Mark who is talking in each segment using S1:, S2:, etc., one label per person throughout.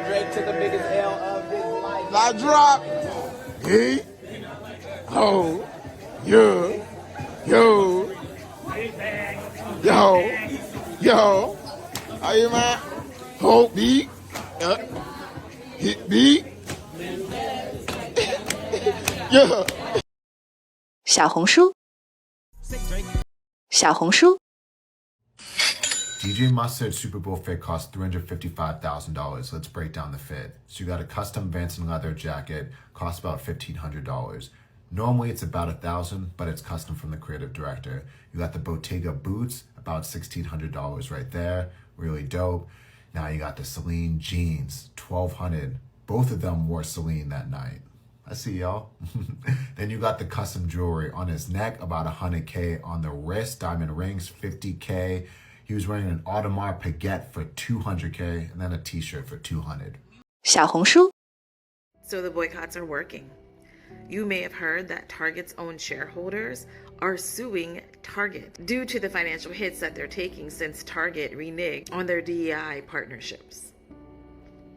S1: Drake took the biggest L of his life.
S2: La drop. He. Ho. You. Yo. Yo. Yo. How you, man? Ho. Beat. Hit beat. Yeah.
S3: 小红书，小红书。
S4: DJ Mustard Super Bowl fit costs $355,000. Let's break down the fit. So you got a custom Vance and leather jacket, costs about $1,500. Normally it's about $1,000, but it's custom from the creative director. You got the Bottega boots, about $1,600 right there. Really dope. Now you got the Celine jeans, $1,200. Both of them wore Celine that night. I see y'all. Then you got the custom jewelry on his neck, about $100K. On the wrist, diamond rings, $50K. He was wearing an Audemars Piguet for $200K, and then a t-shirt for $200.
S3: 小红书，
S5: So the boycotts are working. You may have heard that Target's own shareholders are suing Target due to the financial hits that they're taking since Target reneged on their DEI partnerships.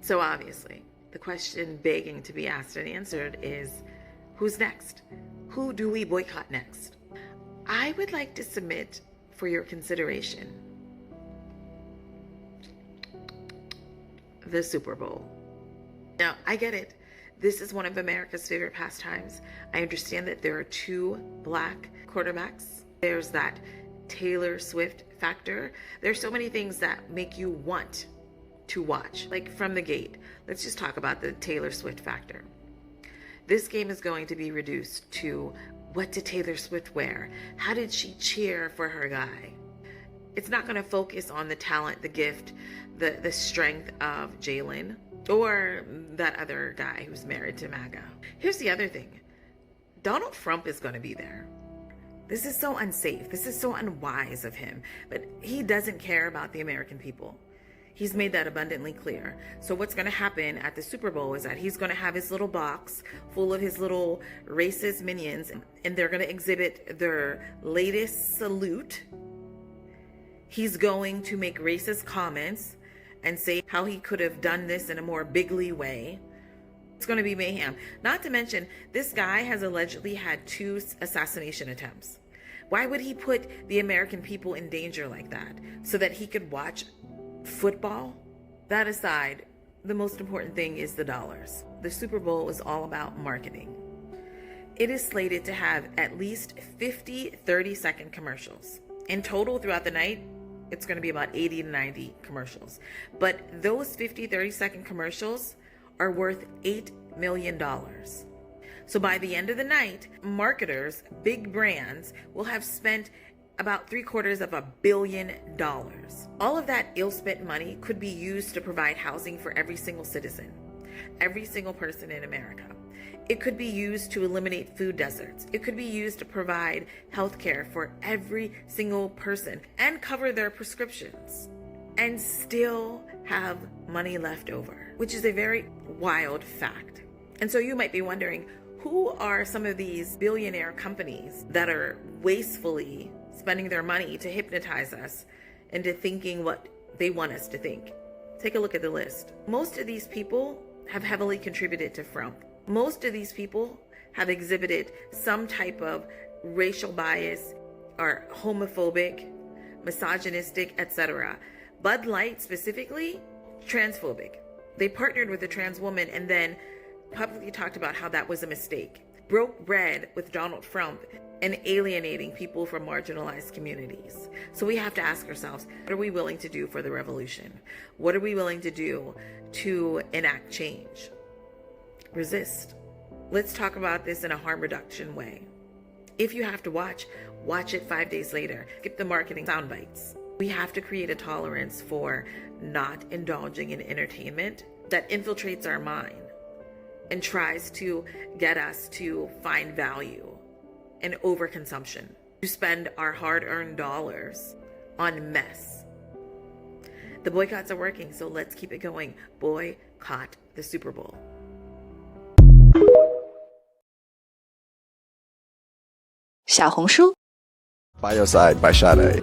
S5: So obviously, the question begging to be asked and answered is, who's next? Who do we boycott next? I would like to submit for your consideration the Super Bowl. Now, I get it. This is one of America's favorite pastimes. I understand that there are two black quarterbacks. There's that Taylor Swift factor. There's so many things that make you want to watch. Like from the gate, let's just talk about the Taylor Swift factor. This game is going to be reduced to, what did Taylor Swift wear? How did she cheer for her guy? It's not going to focus on the talent, the gift, the strength of Jalen or that other guy who's married to MAGA. Here's the other thing. Donald Trump is going to be there. This is so unsafe. This is so unwise of him. But he doesn't care about the American people. He's made that abundantly clear. So what's going to happen at the Super Bowl is that he's going to have his little box full of his little racist minions, and they're going to exhibit their latest salute. He's going to make racist comments and say how he could have done this in a more bigly way. It's going to be mayhem. Not to mention, this guy has allegedly had 2 assassination attempts. Why would he put the American people in danger like that? So that he could watch football? That aside, the most important thing is the dollars. The Super Bowl is all about marketing. It is slated to have at least 50 30-second commercials. In total, throughout the night, it's going to be about 80 to 90 commercials. But those 50 30-second commercials are worth $8 million. So by the end of the night, marketers, big brands, will have spent about $750 million. All of that ill-spent money could be used to provide housing for every single citizen, every single person in America. It could be used to eliminate food deserts. It could be used to provide health care for every single person and cover their prescriptions and still have money left over, which is a very wild fact. And so you might be wondering, who are some of these billionaire companies that are wastefully spending their money to hypnotize us into thinking what they want us to think? Take a look at the list. Most of these people have heavily contributed to Trump. Most of these people have exhibited some type of racial bias, are homophobic, misogynistic, etc. Bud Light specifically, transphobic. They partnered with a trans woman and then publicly talked about how that was a mistake. Broke bread with Donald Trump and alienating people from marginalized communities. So we have to ask ourselves, what are we willing to do for the revolution? What are we willing to do to enact change? Resist. Let's talk about this in a harm reduction way. If you have to watch it 5 days later. Skip the marketing sound bites. We have to create a tolerance for not indulging in entertainment that infiltrates our mind and tries to get us to find value in overconsumption, to spend our hard-earned dollars on mess. The boycotts are working, so let's keep it going. Boycott the Super Bowl.
S3: Xiaohongshu.
S2: By Your Side by Sade.